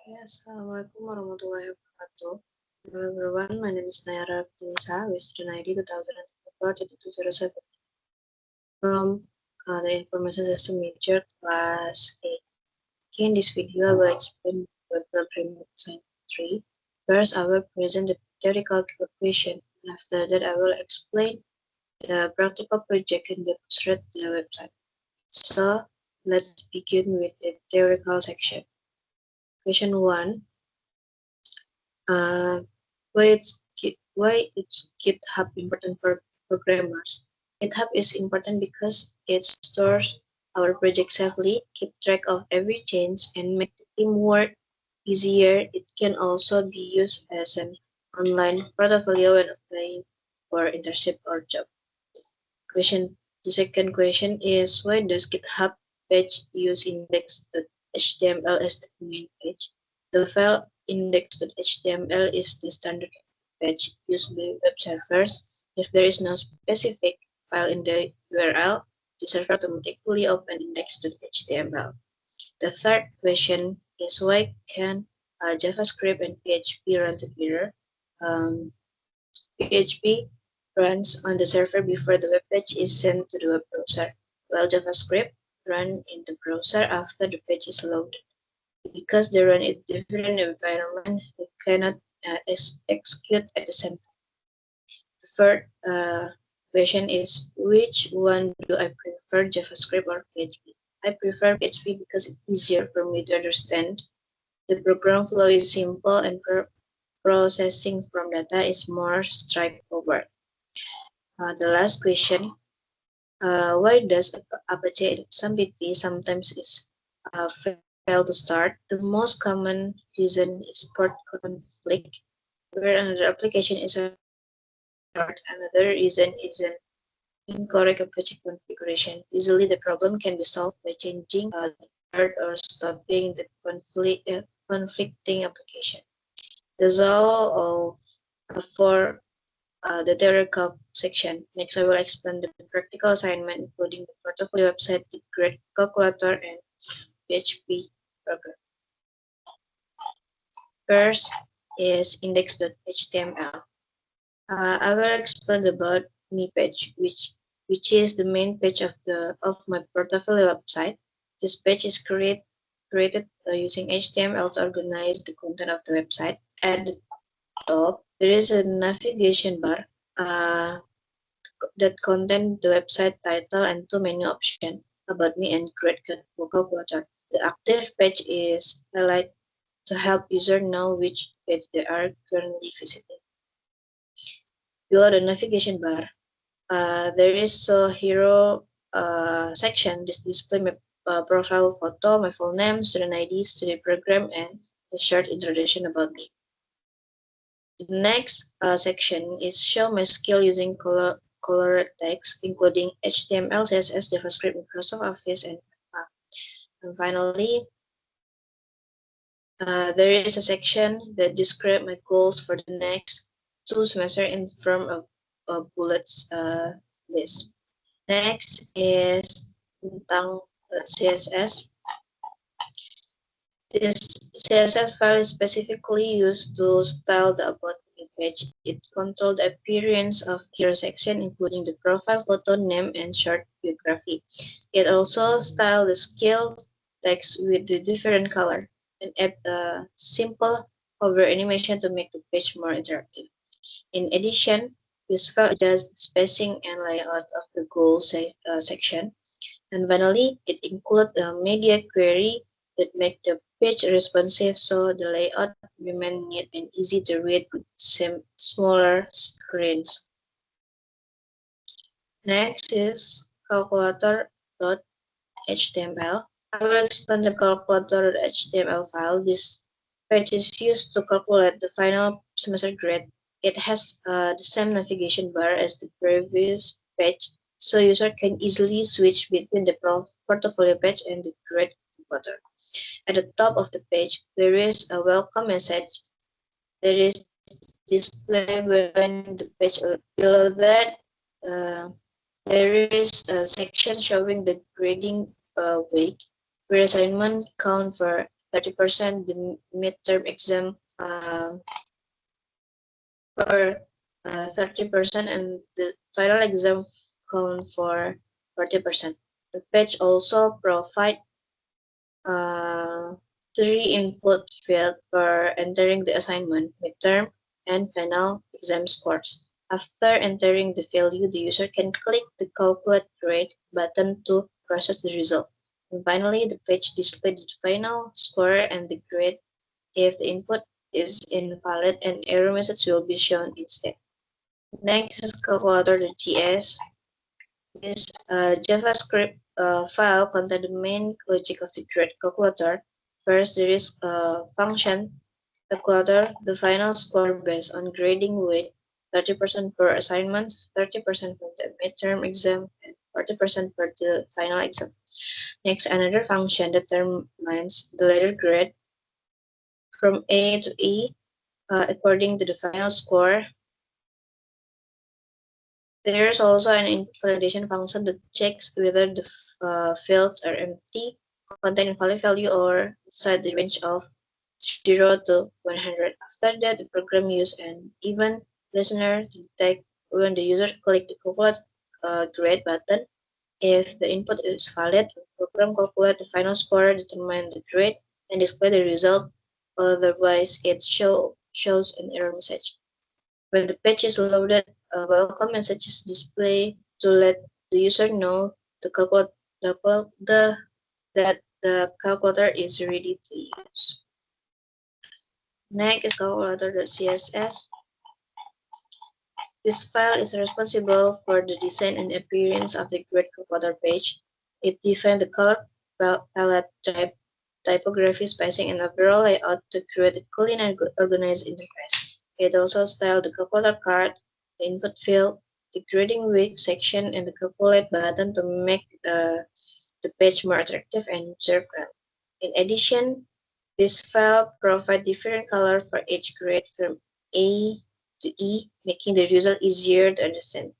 Yes, Assalamualaikum warahmatullahi wabarakatuh. Hello everyone, my name is Nayara Tinsa with student ID 2024-2207 from the Information System major class 8. Okay, in this video I will explain web programming assignment 3. First, I will present the theoretical question. After that, I will explain the practical project and demonstrate the website. So, let's begin with the theoretical section. Question 1. Uh, why is GitHub important for programmers? GitHub is important because it stores our project safely, keep track of every change, and make the teamwork easier. It can also be used as an online portfolio when applying for internship or job. The second question is, why does GitHub page use index.html as the main page? The file index.html is the standard page used by web servers. If there is no specific file in the URL, the server automatically opens index.html. The third question is, why can JavaScript and PHP run together? PHP runs on the server before the web page is sent to the web browser, while JavaScript runs in the browser after the page is loaded. Because they run in different environments, they cannot execute at the same time. The third question is, which one do I prefer, JavaScript or PHP? I prefer PHP because it's easier for me to understand. The program flow is simple and processing from data is more straightforward. The last question, why does Apache XMPP sometimes fail to start? The most common reason is port conflict, where another application is start. Another reason is an incorrect Apache configuration. Usually, the problem can be solved by changing the port or stopping the conflicting application. That's all for the theoretical section. Next, I will explain the practical assignment, including the portfolio website, the grid calculator, and PHP program. First is index.html. I will explain about me page, which is the main page of my portfolio website. This page is created using HTML to organize the content of the website. At the top, there is a navigation bar that contain the website title and two menu options, about me and create calculator. The active page is highlighted to help users know which page they are currently visiting. Below the navigation bar, there is a hero section. This displays my profile photo, my full name, student ID, study program, and a short introduction about me. The next section is show my skill using colored text, including HTML, CSS, JavaScript, Microsoft Office, and Canva. And finally, there is a section that describes my goals for the next 2 semesters in form of a bullets list. Next is tentang CSS. This CSS file is specifically used to style the About Me page. It controls the appearance of hero section, including the profile photo, name, and short biography. It also styles the skill text with the different color and add a simple hover animation to make the page more interactive. In addition, this file adjusts the spacing and layout of the goal section. And finally, it includes a media query that makes the page responsive so the layout remains neat and easy to read with smaller screens. Next is calculator.html. I will explain the calculator.html file. This page is used to calculate the final semester grade. It has the same navigation bar as the previous page, so user can easily switch between the portfolio page and the grade calculator. At the top of the page, there is a welcome message that is displayed when the page. Below that, there is a section showing the grading week, where assignment count for 30%, the midterm exam for 30%, and the final exam count for 40%. The page also provide three input fields for entering the assignment, midterm, and final exam scores. After entering the value, the user can click the Calculate Grade button to process the result. And finally, the page displays the final score and the grade. If the input is invalid, an error message will be shown instead. Next is calculator.js. This JavaScript file contains the main logic of the grade calculator. First, there is a function calculator, the final score based on grading with 30% for assignments, 30% for the midterm exam, and 40% for the final exam. Next, another function determines the letter grade from A to E according to the final score. There is also an input validation function that checks whether the fields are empty, contain invalid value, or inside the range of 0 to 100. After that, the program uses an event listener to detect when the user clicks the calculate grade button. If the input is valid, the program calculates the final score, determine the grade, and display the result. Otherwise, it shows an error message. When the page is loaded, a welcome message is displayed to let the user know that the calculator is ready to use. Next is calculator.css. This file is responsible for the design and appearance of the grade calculator page. It defines the color palette type, typography, spacing, and overall layout to create a clean and organized interface. It also styles the calculator card, the input field, the grading week section, and the calculate button to make the page more attractive and user-friendly. In addition, this file provides different colors for each grade from A to E, making the result easier to understand.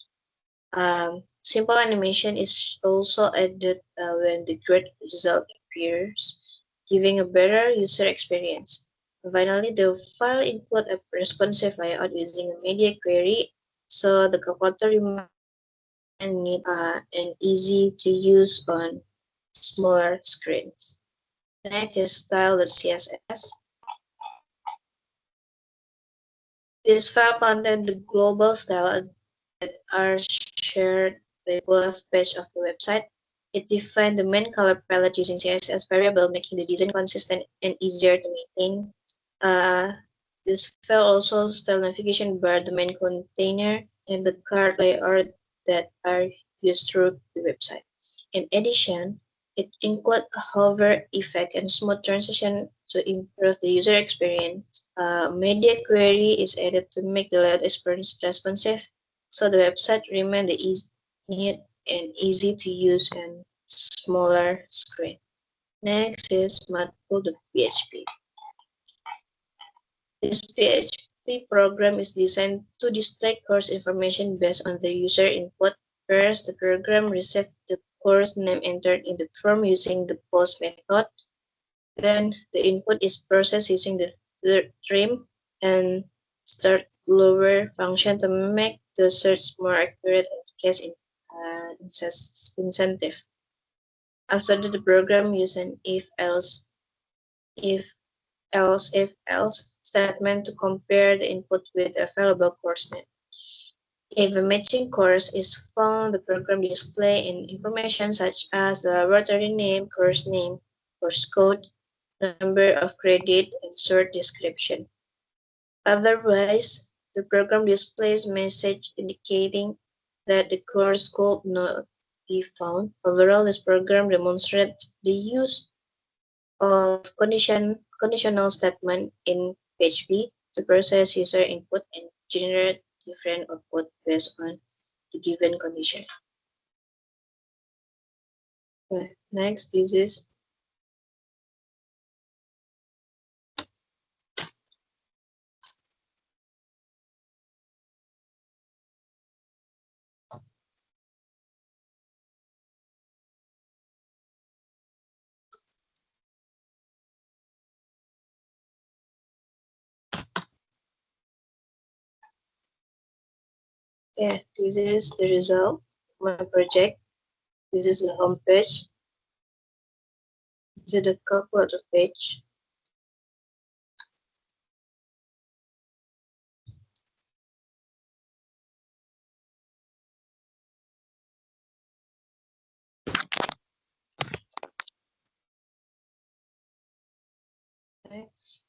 Simple animation is also added when the grade result appears, giving a better user experience. Finally, the file includes a responsive layout using a media query, so the calculator remains neat and easy to use on smaller screens. Next is style.css. This file contains the global style that are shared by both pages of the website. It defines the main color palette using CSS variable, making the design consistent and easier to maintain. This file also style navigation bar, the main container, and the card layout that are used through the website. In addition, it includes a hover effect and smooth transition to improve the user experience. Media query is added to make the layout experience responsive, so the website remains neat and easy to use and smaller screen. Next is matpool.php. This PHP program is designed to display course information based on the user input. First, the program receives the course name entered in the form using the post method. Then, the input is processed using the trim and start lower function to make the search more accurate and case incentive. After that, the program uses an if else statement to compare the input with the available course name. If a matching course is found, the program displays information such as the laboratory name, course code, number of credit, and short description. Otherwise, the program displays message indicating that the course could not be found. Overall, this program demonstrates the use of conditional statement in PHP to process user input and generate different output based on the given condition. Next, this is Okay, this is the result of my project. This is the home page. This is the calculator page. Next.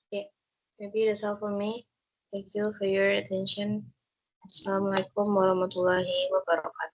Okay, maybe that's all for me. Thank you for your attention. Assalamualaikum warahmatullahi wabarakatuh.